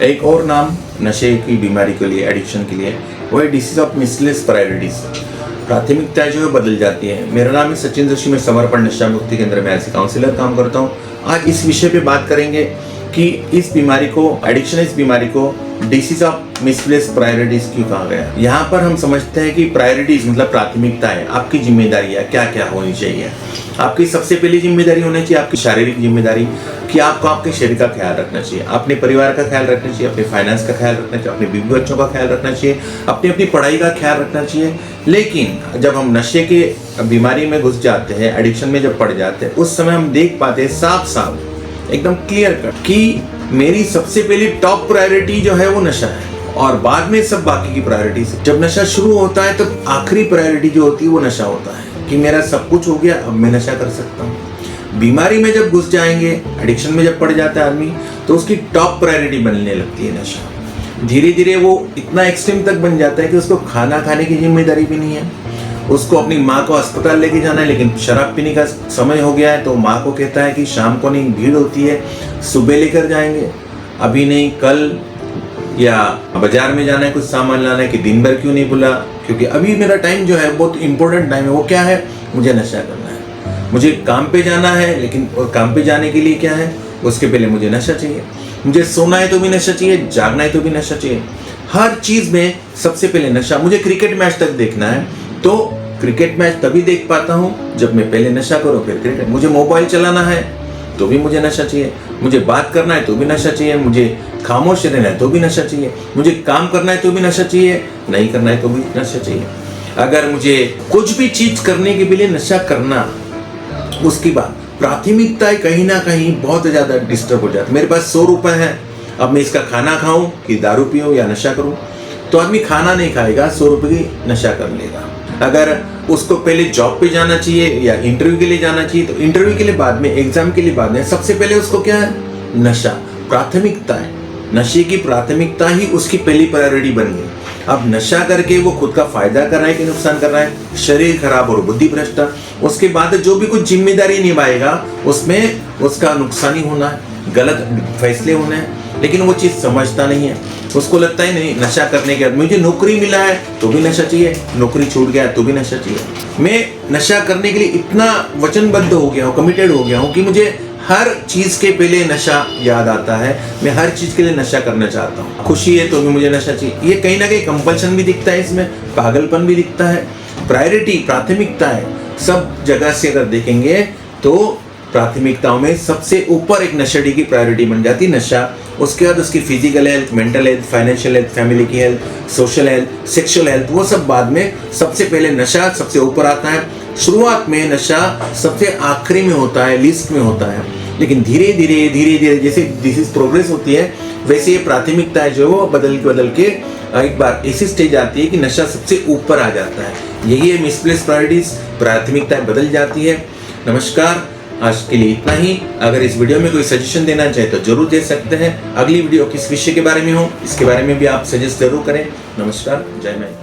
एक और नाम नशे की बीमारी के लिए, एडिक्शन के लिए, वो है डिसीज ऑफ मिसलेस प्रायोरिटीज। प्राथमिकताएं जो है बदल जाती है। मेरा नाम है सचिन जोशी, मैं समर्पण नशा मुक्ति केंद्र में एज ए काउंसलर काम करता हूँ। आज इस विषय पे बात करेंगे कि इस बीमारी को, एडिक्शन इस बीमारी को डिसीज ऑफ मिसप्लेस प्रायोरिटीज क्यों कहा गया। यहाँ पर हम समझते हैं कि प्रायोरिटीज मतलब प्राथमिकता है, आपकी जिम्मेदारियाँ क्या क्या होनी चाहिए। आपकी सबसे पहली जिम्मेदारी होनी चाहिए आपकी शारीरिक जिम्मेदारी, कि आपको आपके शरीर का ख्याल रखना चाहिए, अपने परिवार का ख्याल रखना चाहिए, अपने फाइनेंस का ख्याल रखना चाहिए, अपने बीवी बच्चों का ख्याल रखना चाहिए, अपनी पढ़ाई का ख्याल रखना चाहिए। लेकिन जब हम नशे के बीमारी में घुस जाते हैं, एडिक्शन में जब पड़ जाते हैं, उस समय हम देख पाते हैं साफ साफ एकदम क्लियर कट कि मेरी सबसे पहली टॉप प्रायोरिटी जो है वो नशा है, और बाद में सब बाकी की प्रायोरिटी। जब नशा शुरू होता है तब आखिरी प्रायोरिटी जो होती है वो नशा होता है कि मेरा सब कुछ हो गया, अब मैं नशा कर सकता हूँ। बीमारी में जब घुस जाएंगे, एडिक्शन में जब पड़ जाता है आदमी, तो उसकी टॉप प्रायोरिटी बनने लगती है नशा। धीरे धीरे वो इतना एक्सट्रीम तक बन जाता है कि उसको खाना खाने की जिम्मेदारी भी नहीं है, उसको अपनी माँ को अस्पताल लेके जाना है, लेकिन शराब पीने का समय हो गया है तो माँ को कहता है कि शाम को नहीं, भीड़ होती है, सुबह लेकर जाएंगे, अभी नहीं कल, या बाजार में जाना है कुछ सामान लाना है कि दिन भर क्यों नहीं बुला, क्योंकि अभी मेरा टाइम जो है बहुत इंपॉर्टेंट टाइम है। वो क्या है, मुझे नशा करना है, मुझे काम पे जाना है, लेकिन और काम पे जाने के लिए क्या है, उसके पहले मुझे नशा चाहिए, मुझे सोना है तो भी नशा चाहिए, जागना है तो भी नशा चाहिए, हर चीज में सबसे पहले नशा। मुझे क्रिकेट मैच तक देखना है तो क्रिकेट मैच तभी देख पाता हूँ जब मैं पहले नशा करूँ फिर क्रिकेट। मुझे मोबाइल चलाना है तो भी मुझे नशा चाहिए, मुझे बात करना है तो भी नशा चाहिए, मुझे खामोश रहना है तो भी नशा चाहिए, मुझे काम करना है तो भी नशा चाहिए, नहीं करना है तो भी नशा चाहिए। अगर मुझे कुछ भी चीज करने के लिए नशा करना, उसकी बात प्राथमिकता कहीं ना कहीं बहुत ज्यादा डिस्टर्ब हो जाती। मेरे पास 100 रुपए है, अब मैं इसका खाना खाऊं कि दारू पीऊं या नशा करूं, तो आदमी खाना नहीं खाएगा, 100 रुपए की नशा कर लेगा। अगर उसको पहले जॉब पे जाना चाहिए या इंटरव्यू के लिए जाना चाहिए, तो इंटरव्यू के लिए बाद में, एग्जाम के लिए बाद में, सबसे पहले उसको क्या है, नशा। प्राथमिकता है, नशे की प्राथमिकता ही उसकी पहली प्रायोरिटी बन गई। अब नशा करके वो खुद का फायदा कर रहा है कि नुकसान कर रहा है, शरीर खराब और बुद्धि भ्रष्ट। उसके बाद जो भी कुछ जिम्मेदारी निभाएगा उसमें उसका नुकसान ही होना है, गलत फैसले होने हैं, लेकिन वो चीज समझता नहीं है। उसको लगता है नहीं, नशा करने के बाद मुझे नौकरी मिला है तो भी नशा चाहिए, नौकरी छूट गया तो भी नशा चाहिए। मैं नशा करने के लिए इतना वचनबद्ध हो गया हूँ, कमिटेड हो गया हूँ कि मुझे हर चीज के पहले नशा याद आता है, मैं हर चीज के लिए नशा करना चाहता हूँ। खुशी है तो भी मुझे नशा चाहिए, ये कहीं ना कहीं कंपल्शन भी दिखता है, इसमें पागलपन भी दिखता है। प्रायोरिटी, प्राथमिकता है, सब जगह से अगर देखेंगे तो प्राथमिकताओं में सबसे ऊपर एक नशेड़ी की प्रायोरिटी बन जाती है नशा। उसके बाद उसकी physical health, mental health, financial health, family की health, social health, sexual health, वो सब बाद में। सबसे पहले नशा सबसे ऊपर आता है। शुरुआत में नशा सबसे आखिरी में होता है, लिस्ट में होता है, लेकिन धीरे धीरे जैसे डिसीज प्रोग्रेस होती है वैसे ये प्राथमिकता है जो वो बदल के एक बार ऐसी स्टेज आती है कि नशा सबसे ऊपर आ जाता है। यही है मिसप्लेस प्रायोरिटीज, प्राथमिकताएं बदल जाती है। नमस्कार, आज के लिए इतना ही। अगर इस वीडियो में कोई सजेशन देना चाहे तो जरूर दे सकते हैं। अगली वीडियो किस विषय के बारे में हो, इसके बारे में भी आप सजेस्ट जरूर करें। नमस्कार, जय हिंद।